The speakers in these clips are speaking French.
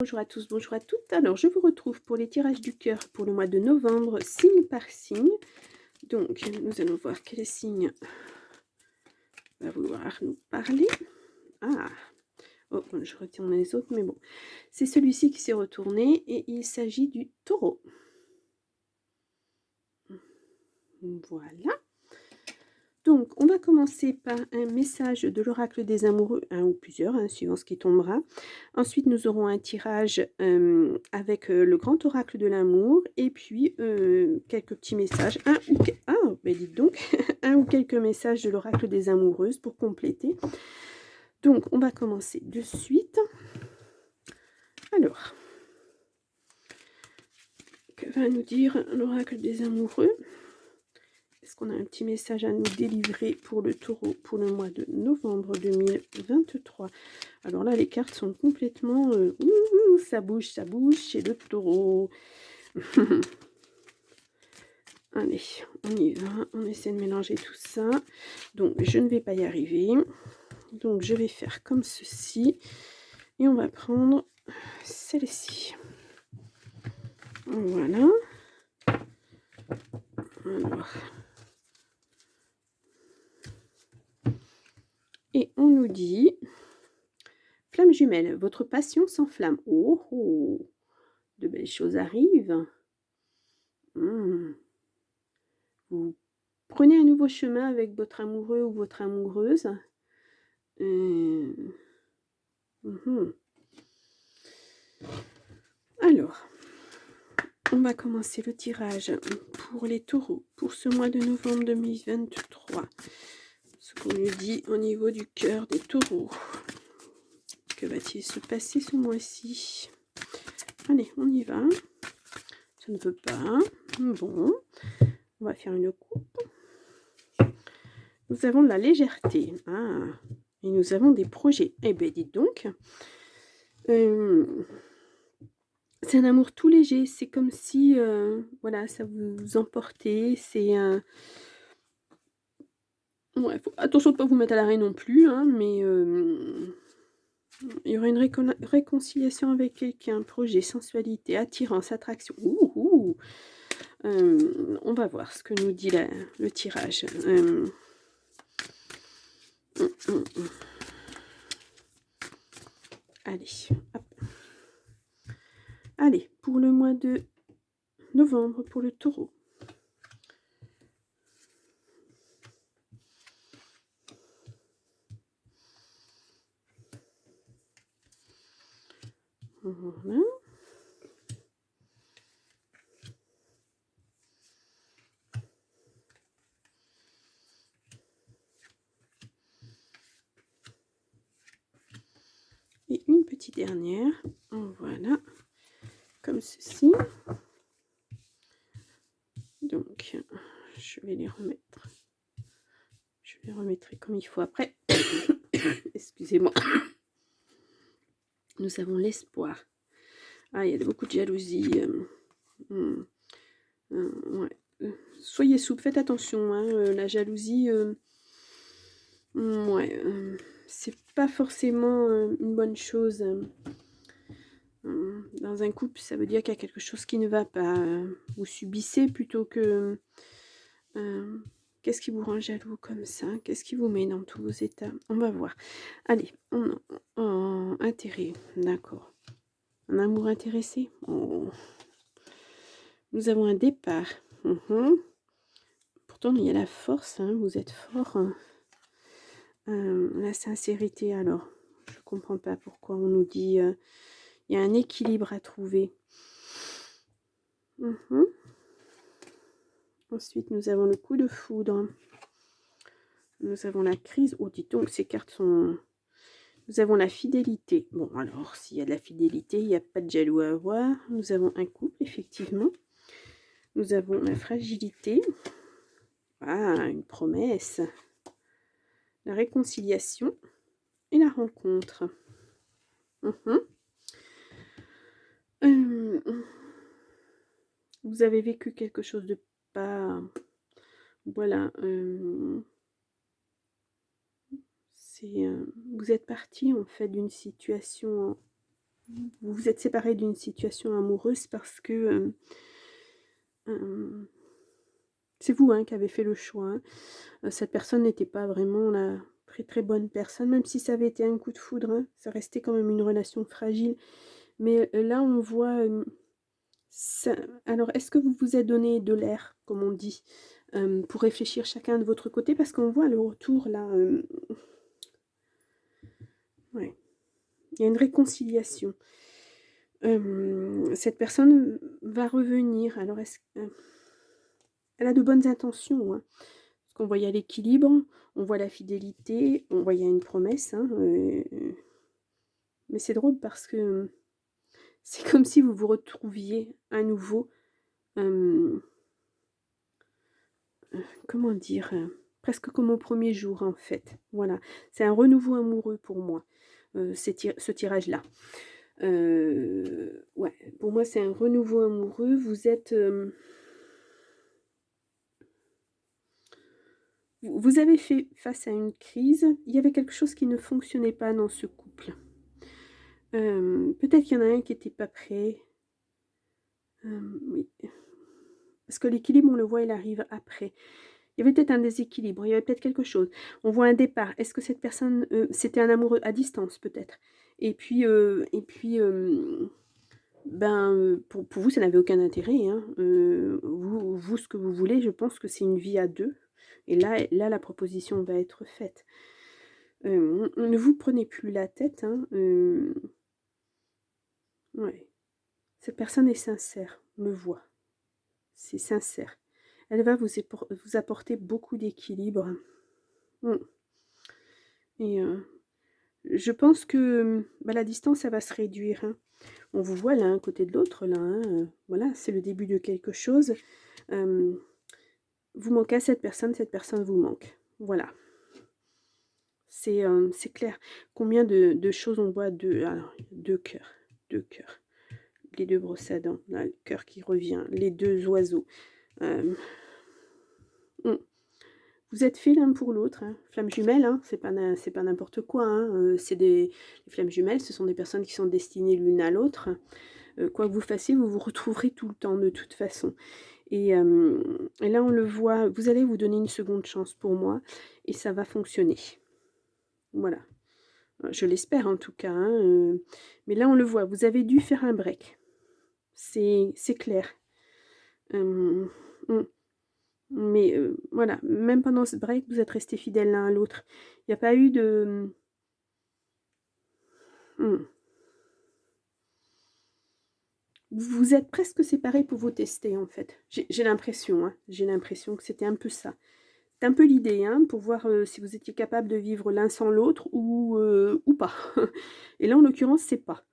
Bonjour à tous, bonjour à toutes. Alors, je vous retrouve pour les tirages du cœur pour le mois de novembre, signe par signe. Donc, nous allons voir quel signe va vouloir nous parler. Ah, oh, je retiens les autres, mais bon. C'est celui-ci qui s'est retourné et il s'agit du taureau. Voilà. Donc, on va commencer par un message de l'oracle des amoureux, un ou plusieurs, suivant ce qui tombera. Ensuite, nous aurons un tirage avec le grand oracle de l'amour, et puis quelques petits messages, dites donc, un ou quelques messages de l'oracle des amoureuses pour compléter. Donc, on va commencer de suite. Alors, que va nous dire l'oracle des amoureux ? Est-ce qu'on a un petit message à nous délivrer pour le taureau pour le mois de novembre 2023? Alors là, les cartes sont complètement... ça bouge chez le taureau. Allez, on y va. On essaie de mélanger tout ça. Donc, je ne vais pas y arriver. Donc, je vais faire comme ceci. Et on va prendre celle-ci. Voilà. Alors... Et on nous dit, flamme jumelle, votre passion s'enflamme. Oh, oh, de belles choses arrivent. Vous prenez un nouveau chemin avec votre amoureux ou votre amoureuse. Alors, on va commencer le tirage pour les taureaux pour ce mois de novembre 2023. Ce qu'on nous dit au niveau du cœur des taureaux. Que va-t-il se passer ce mois-ci? Allez, on y va. Ça ne veut pas. Bon, on va faire une coupe. Nous avons de la légèreté. Et nous avons des projets. Eh bien, dites donc. C'est un amour tout léger. C'est comme si, voilà, ça vous emportait. C'est un... Ouais, attention de ne pas vous mettre à l'arrêt non plus, mais il y aura une réconciliation avec quelqu'un, projet, sensualité, attirance, attraction. On va voir ce que nous dit le tirage. Allez, hop. Allez, pour le mois de novembre, pour le taureau. Voilà. Et une petite dernière. Voilà. Comme ceci. Donc, je vais les remettre. Je les remettrai comme il faut après. Excusez-moi. Nous avons l'espoir. Il y a beaucoup de jalousie. Ouais. Soyez souple, faites attention. La jalousie, c'est pas forcément une bonne chose. Dans un couple, ça veut dire qu'il y a quelque chose qui ne va pas. Vous subissez plutôt que... qu'est-ce qui vous rend jaloux comme ça? Qu'est-ce qui vous met dans tous vos états? On va voir. Allez, intérêt, d'accord. Un amour intéressé. Nous avons un départ. Pourtant, il y a la force. Vous êtes fort. La sincérité, alors. Je comprends pas pourquoi on nous dit... il y a un équilibre à trouver. Ensuite, nous avons le coup de foudre. Nous avons la crise. Oh, dis donc, ces cartes sont... Nous avons la fidélité. Bon, alors, s'il y a de la fidélité, il n'y a pas de jaloux à avoir. Nous avons un couple, effectivement. Nous avons la fragilité. Une promesse. La réconciliation et la rencontre. Vous avez vécu quelque chose de pas... Voilà. Vous êtes parti en fait d'une situation vous vous êtes séparés d'une situation amoureuse parce que c'est vous hein, qui avez fait le choix. Hein. Cette personne n'était pas vraiment la très très bonne personne, même si ça avait été un coup de foudre. Hein, ça restait quand même une relation fragile. Mais là, on voit... ça... Alors, est-ce que vous vous êtes donné de l'air, comme on dit, pour réfléchir chacun de votre côté? Parce qu'on voit le retour, là... Ouais. Il y a une réconciliation. Cette personne va revenir. Alors, elle a de bonnes intentions. Hein. Parce qu'on voit, il y a l'équilibre, on voit la fidélité, on voit, il y a une promesse. Hein, mais c'est drôle parce que c'est comme si vous vous retrouviez à nouveau... comment dire, presque comme au premier jour en fait. Voilà, c'est un renouveau amoureux pour moi, ce tirage-là. Ouais, pour moi c'est un renouveau amoureux. Vous êtes... vous avez fait face à une crise. Il y avait quelque chose qui ne fonctionnait pas dans ce couple. Peut-être qu'il y en a un qui n'était pas prêt. Oui. Parce que l'équilibre, on le voit, il arrive après. Il y avait peut-être un déséquilibre, il y avait peut-être quelque chose. On voit un départ. Est-ce que cette personne, c'était un amoureux à distance peut-être? Et puis, pour vous, ça n'avait aucun intérêt. Hein. Vous, ce que vous voulez, je pense que c'est une vie à deux. Et là, la proposition va être faite. Ne vous prenez plus la tête. Hein. Ouais. Cette personne est sincère, on le voit. C'est sincère. Elle va vous apporter beaucoup d'équilibre. Et je pense que la distance, ça va se réduire. Hein. On vous voit l'un à côté de l'autre, là. Hein. Voilà, c'est le début de quelque chose. Vous manquez à cette personne vous manque. Voilà. C'est clair. Combien de choses on voit? Alors, deux cœurs. Deux cœurs. Les deux brosses à dents. Là, le cœur qui revient. Les deux oiseaux. Euh, Vous êtes fait l'un pour l'autre, hein. Flammes jumelles, hein. C'est pas n'importe quoi. Hein. Les flammes jumelles, ce sont des personnes qui sont destinées l'une à l'autre. Quoi que vous fassiez, vous vous retrouverez tout le temps de toute façon. Et là, on le voit, vous allez vous donner une seconde chance pour moi et ça va fonctionner. Voilà. Je l'espère en tout cas. Hein. Mais là, on le voit, vous avez dû faire un break. C'est clair. Mais voilà, même pendant ce break, vous êtes restés fidèles l'un à l'autre. Il n'y a pas eu de... Vous êtes presque séparés pour vous tester, en fait. J'ai l'impression, hein. J'ai l'impression que c'était un peu ça. C'est un peu l'idée, hein, pour voir si vous étiez capable de vivre l'un sans l'autre ou pas. Et là, en l'occurrence, c'est pas.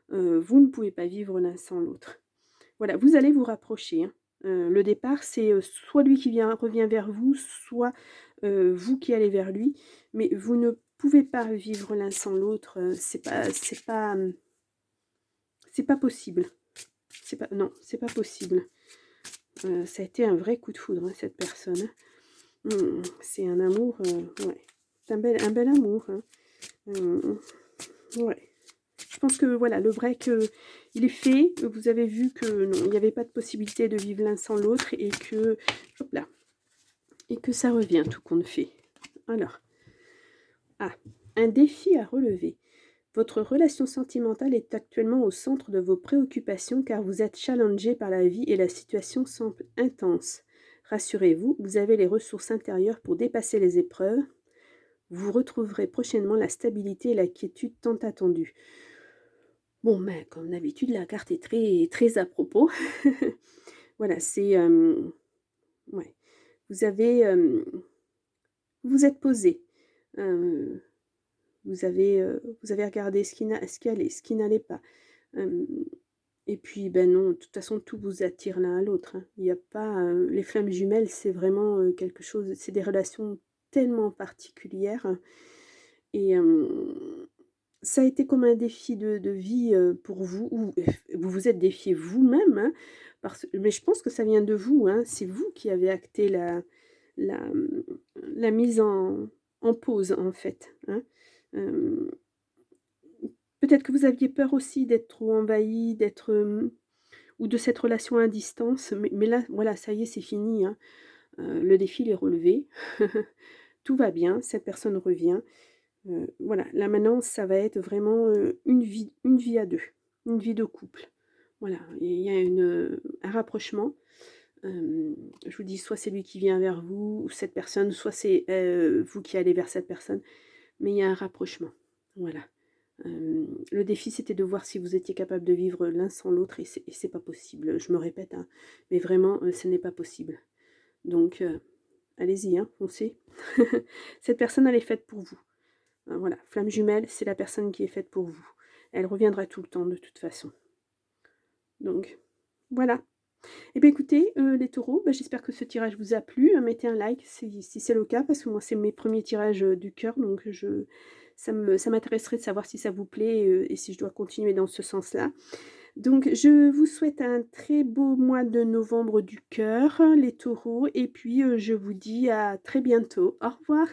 Vous ne pouvez pas vivre l'un sans l'autre. Voilà, vous allez vous rapprocher. Hein. Le départ, c'est soit lui qui revient vers vous, soit vous qui allez vers lui. Mais vous ne pouvez pas vivre l'un sans l'autre. C'est pas possible. Non, c'est pas possible. Ça a été un vrai coup de foudre, hein, cette personne. C'est un amour, ouais. C'est un bel amour. Hein. Ouais. Je pense que voilà, le break, il est fait. Vous avez vu que non, il n'y avait pas de possibilité de vivre l'un sans l'autre et que, hop là, et que ça revient tout compte fait. Alors, un défi à relever. Votre relation sentimentale est actuellement au centre de vos préoccupations car vous êtes challengé par la vie et la situation semble intense. Rassurez-vous, vous avez les ressources intérieures pour dépasser les épreuves. Vous retrouverez prochainement la stabilité et la quiétude tant attendues. Bon, ben, comme d'habitude, la carte est très, très à propos. Voilà, c'est... ouais. Vous avez... vous êtes posé. Vous avez regardé ce qui allait, ce qui n'allait pas. Et puis, ben non, de toute façon, tout vous attire l'un à l'autre. Hein. Il n'y a pas... les flammes jumelles, c'est vraiment quelque chose... C'est des relations tellement particulières. Et ça a été comme un défi de vie pour vous. Ou vous vous êtes défié vous-même. Hein, mais je pense que ça vient de vous. Hein, c'est vous qui avez acté la mise en pause, en fait. Hein. Peut-être que vous aviez peur aussi d'être trop envahi, d'être, ou de cette relation à distance, mais là, voilà, ça y est, c'est fini, hein. Le défi il est relevé. Tout va bien, cette personne revient. Voilà, là maintenant, ça va être vraiment, une vie à 2, une vie de couple. Voilà, il y a un rapprochement. Je vous dis, soit c'est lui qui vient vers vous, ou cette personne, soit c'est, vous qui allez vers cette personne, mais il y a un rapprochement. Voilà. Le défi, c'était de voir si vous étiez capable de vivre l'un sans l'autre et c'est pas possible. Je me répète, hein, mais vraiment, ce n'est pas possible. Donc, allez-y, hein, foncez. Cette personne, elle est faite pour vous. Voilà, flamme jumelle, c'est la personne qui est faite pour vous. Elle reviendra tout le temps de toute façon. Donc, voilà. Eh bien écoutez, les taureaux, bah, j'espère que ce tirage vous a plu. Mettez un like si c'est le cas, parce que moi, c'est mes premiers tirages du cœur, donc ça m'intéresserait de savoir si ça vous plaît et si je dois continuer dans ce sens-là. Donc, je vous souhaite un très beau mois de novembre du cœur, les taureaux, et puis je vous dis à très bientôt. Au revoir.